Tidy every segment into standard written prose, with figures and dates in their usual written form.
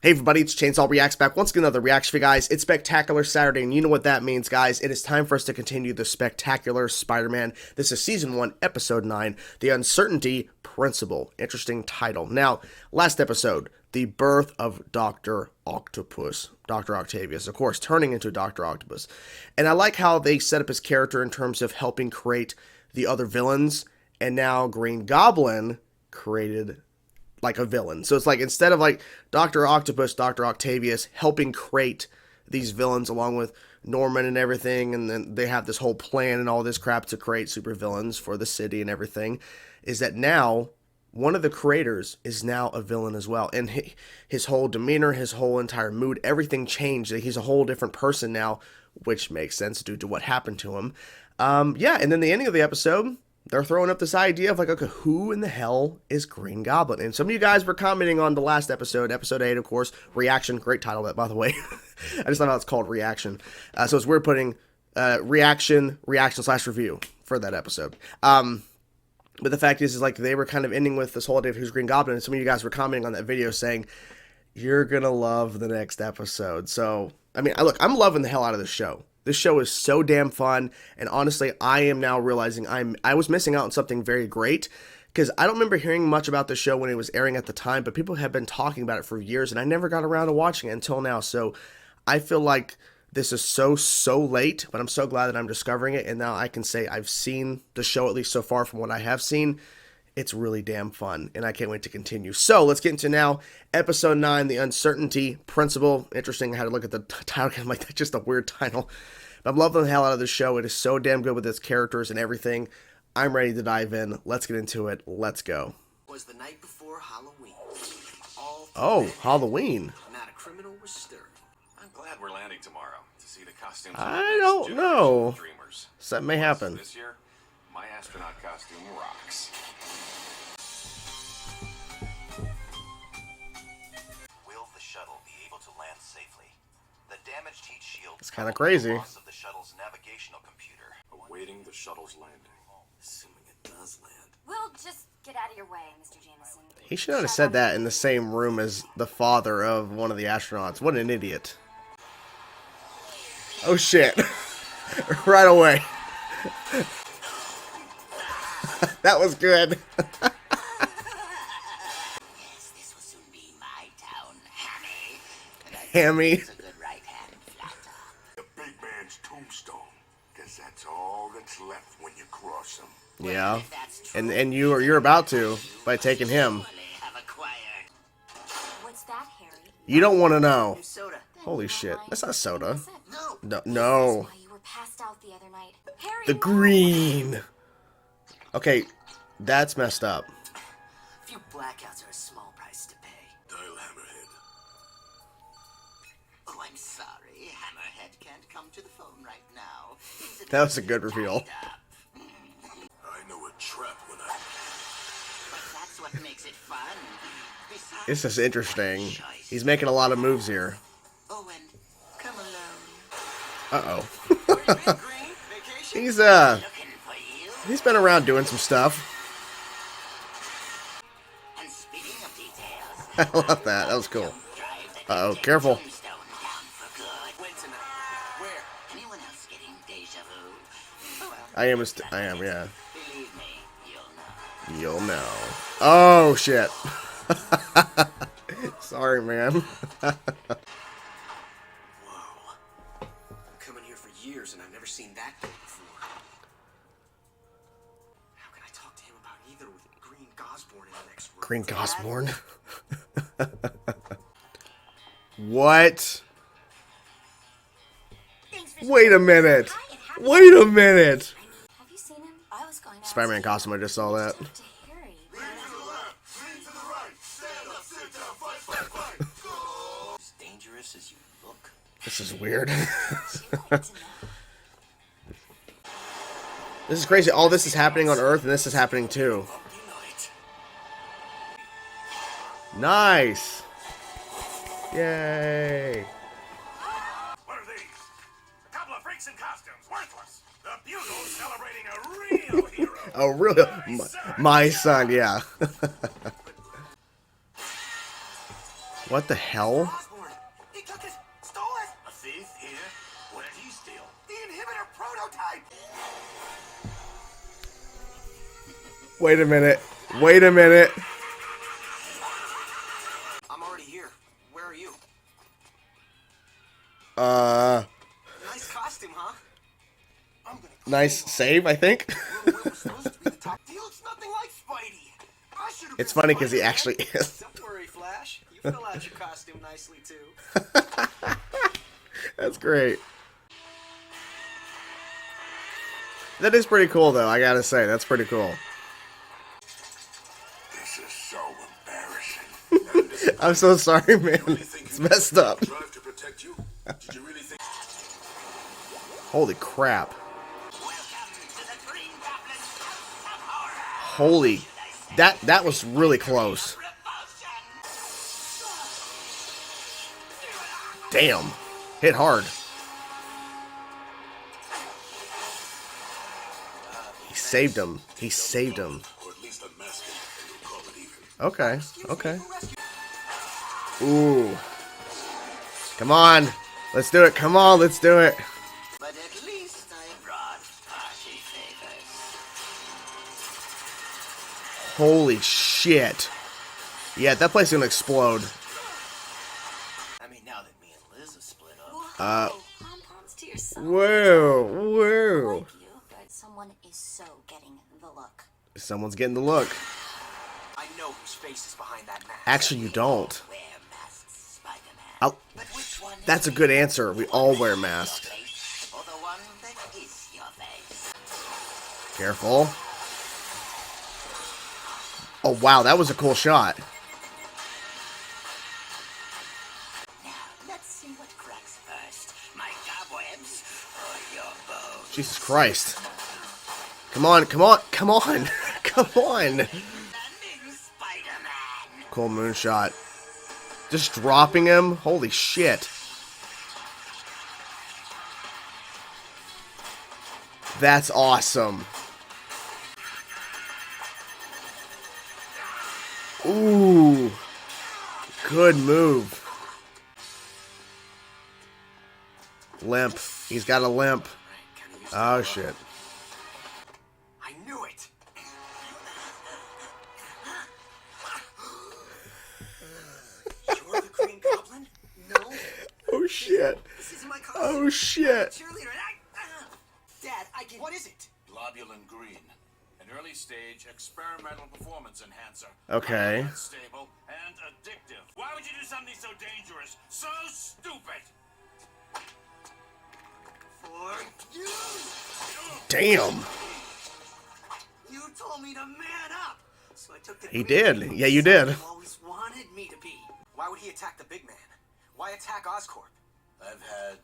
Hey everybody, it's Chainsaw Reacts back once again, another reaction for you guys. It's Spectacular Saturday, and you know what that means, guys. It is time for us to continue the Spectacular Spider-Man. This is Season 1, Episode 9, The Uncertainty Principle. Interesting title. Now, last episode, the birth of Dr. Octopus. Dr. Octavius, of course, turning into Dr. Octopus. And I like how they set up his character in terms of helping create the other villains, and now Green Goblin created like a villain. So it's like instead of like Dr. Octopus, Dr. Octavius helping create these villains along with Norman and everything, and then they have this whole plan and all this crap to create super villains for the city and everything, is that now one of the creators is now a villain as well. And his whole demeanor, his whole entire mood, everything changed. He's a whole different person now, which makes sense due to what happened to him. Yeah, and then the ending of the episode, they're throwing up this idea of like, okay, who in the hell is Green Goblin? And some of you guys were commenting on the last episode, episode 8, of course, Reaction, great title, that, by the way. I just love how it's called Reaction. So it's weird putting reaction/review for that episode. But the fact is like they were kind of ending with this whole idea of who's Green Goblin, and some of you guys were commenting on that video saying, you're gonna love the next episode. So, I mean, look, I'm loving the hell out of this show. This show is so damn fun, and honestly, I am now realizing I was missing out on something very great, because I don't remember hearing much about the show when it was airing at the time, but people have been talking about it for years, and I never got around to watching it until now, so I feel like this is so late, but I'm so glad that I'm discovering it, and now I can say I've seen the show, at least so far from what I have seen. It's really damn fun, and I can't wait to continue. So, let's get into now Episode 9, The Uncertainty Principle. Interesting, I had to look at the title, I'm like, that's just a weird title. But I'm loving the hell out of the show. It is so damn good with its characters and everything. I'm ready to dive in. Let's get into it. Let's go. It was the night before Halloween. Oh, Halloween. Not a criminal was stirring. I'm glad we're landing tomorrow to see the costumes. I don't know. Something may happen. This year, my astronaut costume rocks. Will the shuttle be able to land safely? The damaged heat shield. It's kind of crazy. Loss of the shuttle's navigational computer. Awaiting the shuttle's landing. Assuming it does land. We'll just get out of your way, Mr. Jameson. He should not have said that in the same room as the father of one of the astronauts. What an idiot. Oh shit. Right away. That was good. Yes, this will soon be my town, Hammy. Hammy. It's a good right hand flat top. The big man's tombstone, because that's all that's left when you cross him. Yeah. If that's true, And you're about to by taking him. surely have acquired What's that, Harry? You don't want to know. soda. Holy shit. That's not soda. No. No. That's No. why you were passed out the other night. Harry, The no. green. Okay, that's messed up. A few blackouts are a small price to pay. Dial Hammerhead. Oh, I'm sorry. Hammerhead can't come to the phone right now. That was a good reveal. I know a trap when I... That's what makes it fun. Besides, This is interesting. He's making a lot of moves here. oh, and come alone. Uh-oh. Green, vacation. He's Looking for you. he's been around doing some stuff. And speaking of details, I love that. That was cool. drive the Uh-oh, DJ careful. Tombstone down for good. When tonight? Where? Anyone else getting deja vu? Oh, well, I am, yeah. believe me, you'll know. You'll know. Oh, shit. Sorry, man. Wow. I've come in here for years and I've never seen that thing before. How can I talk to him about either with Green Gosborn in the next room? Green Gosborn. What? Wait a minute. Wait a minute. Have you seen him? I was going to Spider-Man ask costume, I just saw that. you to Harry. As dangerous as you look. This is weird. Would you like to know? This is crazy. All this is happening on Earth, and this is happening too. Nice. Yay. What are these? A couple of freaks in costumes, worthless. The Bugle's celebrating a real hero. Oh, really? My son, yeah. What the hell? Osborn. He took it. Stole it. A thief here? What did he steal? The inhibitor prototype. Wait a minute. Wait a minute. I'm already here. Where are you? Nice costume, huh? I'm gonna Nice save, I think. Will was supposed to be the top. He looks nothing like Spidey. I should have It's been funny because he Spider-Man. actually is. Don't worry, Flash. You fill out your costume nicely too. That's great. That is pretty cool, though. I gotta say, that's pretty cool. This is so embarrassing. I'm so sorry, man. It's messed up. Drive to protect you? Did you really think? Holy crap. Welcome to the Green Goblin's House of Horror. Holy. That was really close. Damn. Hit hard. He saved him. He saved him. Or at least unmask it, and you'll call it even. Okay. Okay. Ooh. Come on. Let's do it. Come on. Let's do it. But at least I brought party favors. Holy shit. Yeah, that place is gonna explode. I mean, now that me and Liz have split up. Pom-poms to yourself. Whoa. I Whoa. like you, but someone is so getting the look. Someone's getting the look. I know whose face is behind that mask. Actually, you don't. Wear masks, Spider-Man. I'll- But which one That's a good answer. We all wear masks. face, or the one that is your face? Careful. Oh, wow. That was a cool shot. Now, let's see what cracks first. My cobwebs or your bones? Jesus Christ. Come on. Come on. Come on. Come on. Landing, Spider-Man. Cool moonshot. Just dropping him. Holy shit. That's awesome. Ooh. Good move. Limp. He's got a limp. Oh shit. I knew it. You're the Green Goblin? No. Oh shit. This is my costume. Oh shit. Cheerleader. Dad, I can. What is it? Globulin green. An early stage experimental performance enhancer. Okay. Unstable and addictive. Why would you do something so dangerous? So stupid! For you. Damn. You told me to man up. So I took the He green did. man Yeah, you did. You always wanted me to be. Why would he attack the big man? Why attack Oscorp? I've had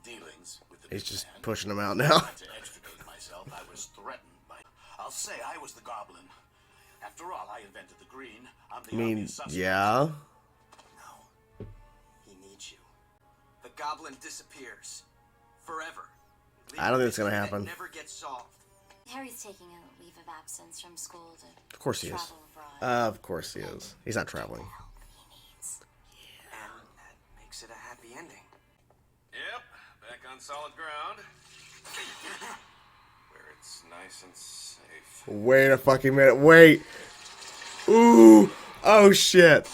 dealings with the He's big just man. pushing him out now. To extricate myself, I was threatened by. I'll say I was the Goblin. After all, I invented the green. I'm the I mean, obvious suspect. yeah. No. He needs you. The Goblin disappears. Forever. I don't think it's gonna That happen. never gets solved. Harry's taking a leave of absence from school to Of course he is. travel abroad. Of course he is. He's not traveling. Help he needs. And that makes it a happy ending. Yep, back on solid ground. Where it's nice and safe. Wait a fucking minute. Wait. Ooh. Oh shit.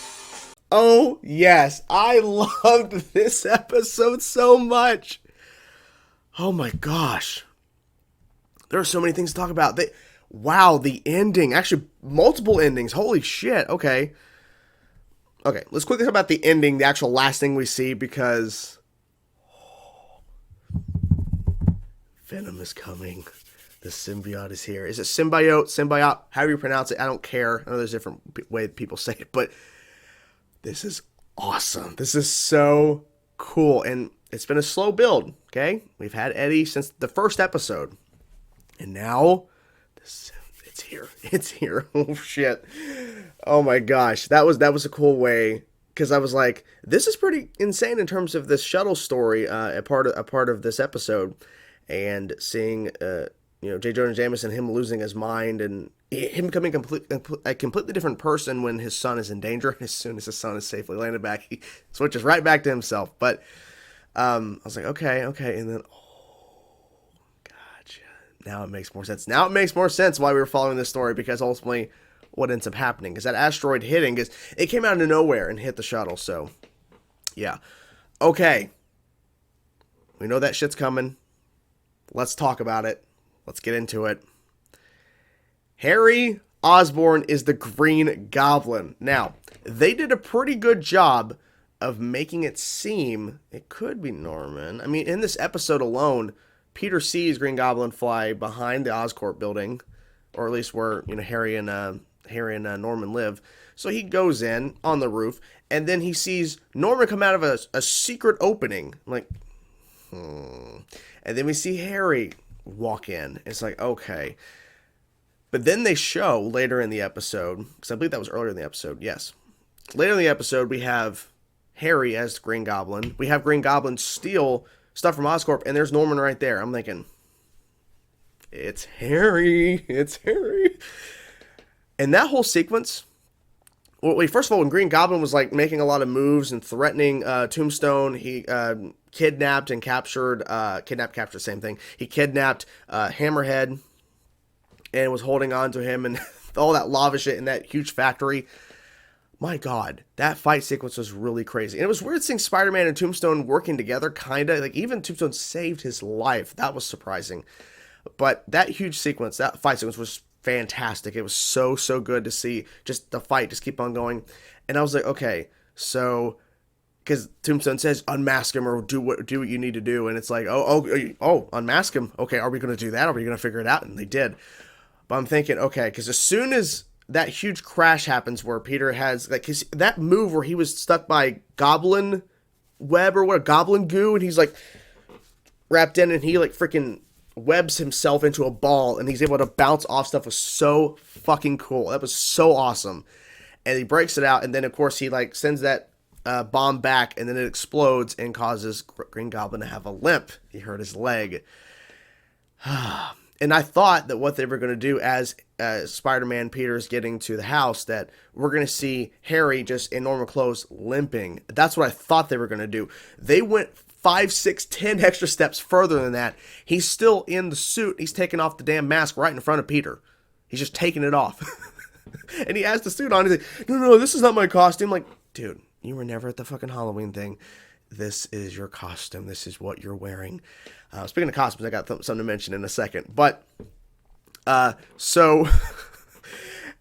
Oh yes. I loved this episode so much. Oh my gosh. There are so many things to talk about. Wow, the ending. Actually, multiple endings. Holy shit. Okay. Okay, let's quickly talk about the ending, the actual last thing we see, because Venom is coming. The symbiote is here. Is it symbiote, symbiote, however you pronounce it? I don't care. I know there's different way people say it, but this is awesome. This is so cool, and it's been a slow build, okay? We've had Eddie since the first episode, and now it's here. It's here. Oh, shit. Oh, my gosh. That was a cool way, because I was like, this is pretty insane in terms of this shuttle story, a part of this episode, and seeing, J. Jonah Jameson, him losing his mind, and him becoming a completely different person when his son is in danger. As soon as his son is safely landed back, he switches right back to himself. But I was like, okay, and then gotcha. Now it makes more sense. Now it makes more sense why we were following this story, because ultimately what ends up happening is that asteroid hitting, is it came out of nowhere and hit the shuttle. So yeah, okay, we know that shit's coming. Let's talk about it. Let's get into it. Harry Osborn is the Green Goblin. Now, they did a pretty good job of making it seem it could be Norman. I mean, in this episode alone, Peter sees Green Goblin fly behind the Oscorp building, or at least where, you know, Harry and Norman live. So he goes in on the roof, and then he sees Norman come out of a secret opening. I'm like, And then we see Harry walk in. It's like, okay. But then they show later in the episode, because I believe that was earlier in the episode, yes. Later in the episode, we have Harry as Green Goblin. We have Green Goblin steal stuff from Oscorp, and there's Norman right there. I'm thinking, it's Harry. It's Harry. And that whole sequence, well, wait, first of all, when Green Goblin was like making a lot of moves and threatening Tombstone, he kidnapped, same thing. He kidnapped Hammerhead and was holding on to him and all that lava shit in that huge factory. My God, that fight sequence was really crazy. And it was weird seeing Spider-Man and Tombstone working together, kind of. Like, even Tombstone saved his life. That was surprising. But that huge sequence, that fight sequence was fantastic. It was so good to see just the fight just keep on going. And I was like, okay, so, because Tombstone says unmask him or do what you need to do, and it's like, oh, unmask him. Okay, are we going to do that? Are we going to figure it out? And they did. But I'm thinking, okay, because as soon as that huge crash happens where Peter has, like, that move where he was stuck by Goblin web or what, Goblin goo, and he's like wrapped in, and he like freaking webs himself into a ball, and he's able to bounce off stuff, was so fucking cool. That was so awesome. And he breaks it out, and then of course he like sends that bomb back, and then it explodes and causes Green Goblin to have a limp. He hurt his leg. And I thought that what they were going to do as Spider-Man Peter's getting to the house, that we're going to see Harry just in normal clothes limping. That's what I thought they were going to do. They went 5, 6, 10 extra steps further than that. He's still in the suit. He's taking off the damn mask right in front of Peter. He's just taking it off. And he has the suit on. He's like, no, this is not my costume. Like, dude, you were never at the fucking Halloween thing. This is your costume. This is what you're wearing. Speaking of costumes, I got something to mention in a second. But, so,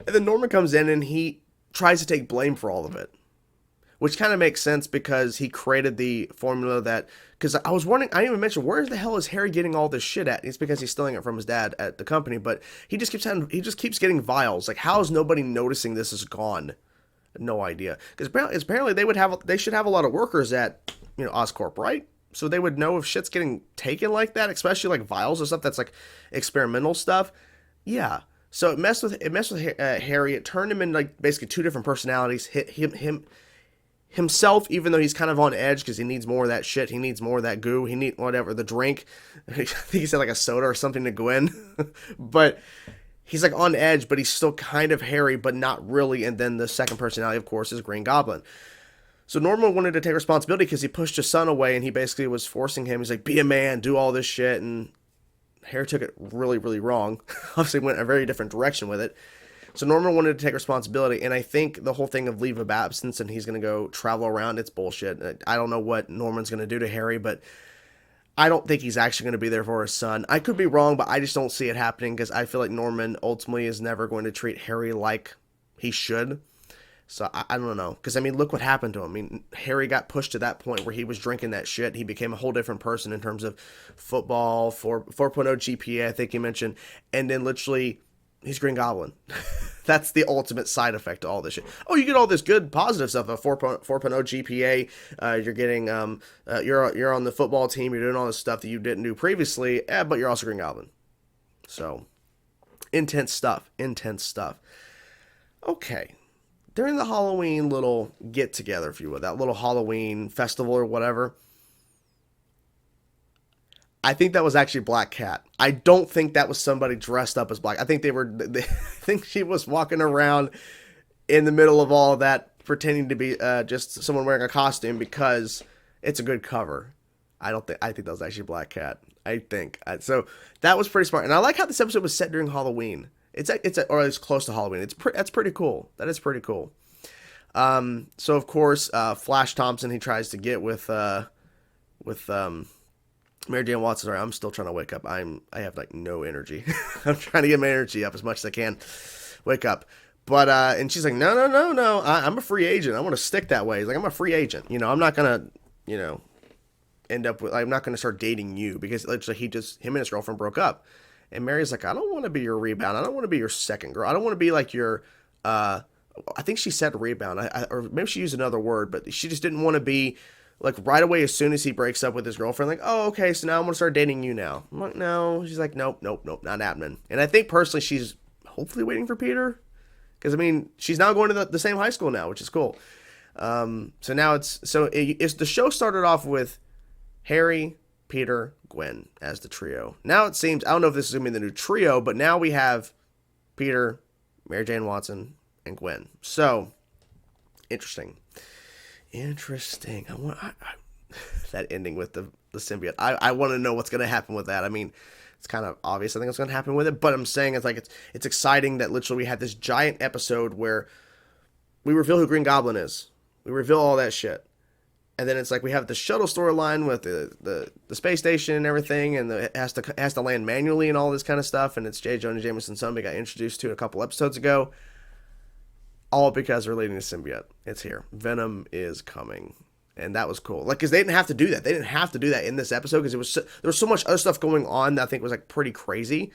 and then Norman comes in and he tries to take blame for all of it. Which kind of makes sense because he created the formula that, because I was wondering, I didn't even mention, where the hell is Harry getting all this shit at? It's because he's stealing it from his dad at the company, but he just keeps getting vials. Like, how is nobody noticing this is gone? No idea. Because apparently they should have a lot of workers at, you know, Oscorp, right? So they would know if shit's getting taken like that, especially like vials or stuff that's like experimental stuff. Yeah. So it messed with Harry. It turned him into like basically two different personalities. Himself, even though he's kind of on edge because he needs more of that shit. He needs more of that goo. He needs whatever, the drink. I think he said like a soda or something to Gwen. But he's like on edge, but he's still kind of Harry, but not really. And then the second personality, of course, is Green Goblin. So Norman wanted to take responsibility because he pushed his son away, and he basically was forcing him. He's like, be a man, do all this shit. And Harry took it really, really wrong. Obviously went a very different direction with it. So Norman wanted to take responsibility, and I think the whole thing of leave of absence and he's going to go travel around, it's bullshit. I don't know what Norman's going to do to Harry, but I don't think he's actually going to be there for his son. I could be wrong, but I just don't see it happening because I feel like Norman ultimately is never going to treat Harry like he should. So I don't know. Because, I mean, look what happened to him. I mean, Harry got pushed to that point where he was drinking that shit. He became a whole different person in terms of football, 4.0 GPA, I think you mentioned. And then literally, he's Green Goblin. That's the ultimate side effect to all this shit. Oh, you get all this good positive stuff, a 4.0 GPA. You're getting, you're on the football team. You're doing all this stuff that you didn't do previously, but you're also Green Goblin. So, intense stuff. Okay. During the Halloween little get-together, if you will, that little Halloween festival or whatever, I think that was actually Black Cat. I don't think that was somebody dressed up as Black. I think I think she was walking around in the middle of all of that, pretending to be just someone wearing a costume because it's a good cover. I think that was actually Black Cat. I think so. That was pretty smart, and I like how this episode was set during Halloween. Or it's close to Halloween. That's pretty cool. That is pretty cool. So of course, Flash Thompson, he tries to get with Mary Jane Watson. Sorry, I'm still trying to wake up. I have like no energy. I'm trying to get my energy up as much as I can. Wake up. But and she's like, no. I'm a free agent. I want to stick that way. He's like, I'm a free agent. I'm not gonna, end up with. I'm not gonna start dating you because literally him and his girlfriend broke up. And Mary's like, I don't want to be your rebound. I don't want to be your second girl. I don't want to be like your. I think she said rebound. Or maybe she used another word, but she just didn't want to be. Like, right away, as soon as he breaks up with his girlfriend, like, oh, okay, so now I'm going to start dating you now. I'm like, no. She's like, nope, not happening. And I think, personally, she's hopefully waiting for Peter. Because, I mean, she's now going to the same high school now, which is cool. So now it's the show started off with Harry, Peter, Gwen as the trio. Now it seems, I don't know if this is going to be the new trio, but now we have Peter, Mary Jane Watson, and Gwen. So, interesting. That ending with the symbiote. I want to know what's going to happen with that. I mean, it's kind of obvious. I think what's going to happen with it, but I'm saying it's exciting that literally we had this giant episode where we reveal who Green Goblin is. We reveal all that shit, and then it's like we have the shuttle storyline with the space station and everything, and it has to land manually and all this kind of stuff. And it's J. Jonah Jameson's son we got introduced to a couple episodes ago. All because we're leading the symbiote. It's here. Venom is coming. And that was cool. Like, because they didn't have to do that. They didn't have to do that in this episode because there was so much other stuff going on that I think was, like, pretty crazy.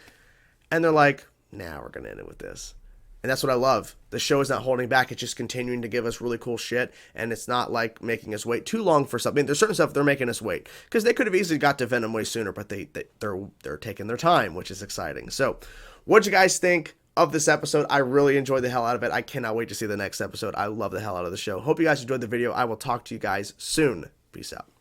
And they're like, nah, we're going to end it with this. And that's what I love. The show is not holding back. It's just continuing to give us really cool shit. And it's not, like, making us wait too long for something. There's certain stuff they're making us wait. Because they could have easily got to Venom way sooner, but they're taking their time, which is exciting. So, what'd you guys think of this episode? I really enjoyed the hell out of it. I cannot wait to see the next episode. I love the hell out of the show. Hope you guys enjoyed the video. I will talk to you guys soon. Peace out.